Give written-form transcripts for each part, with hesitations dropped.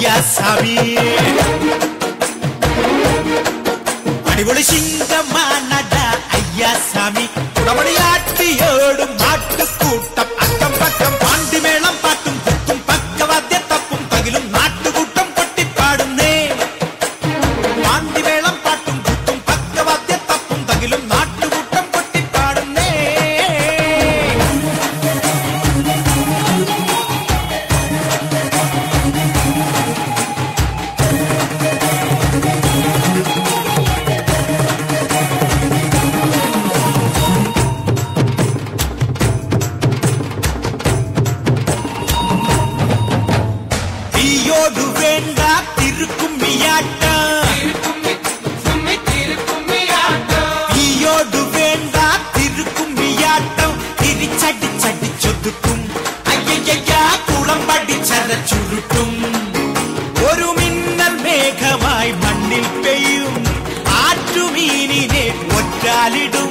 ஐயா சாமி அடிபொலி சிங்கமானடா ஐயா சாமி குடமணியாட்டியோடும் மாட்டு கூட்டம் அக்கம் பக்கம் பாண்டி மேளம் பாட்டும் குத்தும் பக்கவாத்திய தப்பும் தகிலும் நாட்டு கூட்டம் கொட்டி பாடுந்தே பாண்டி மேளம் பாட்டும் குத்தும் பக்கவாத்திய தப்பும் தகிலும் நாட்டு கூட்டம் கொட்டி பாடுந்தே ഒരു മിന്നൽ മേഘമായി മണ്ണിൽ പെയ്യും ആറ്റുമീനിനെ ഒറ്റാലിടും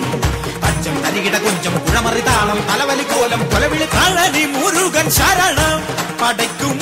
പച്ചം തരികിട കുഞ്ചം കുഴമറി താളം തലവലി കോലം കൊലവിളി കളനി മുരുകൻ ശരണം പടയ്ക്കും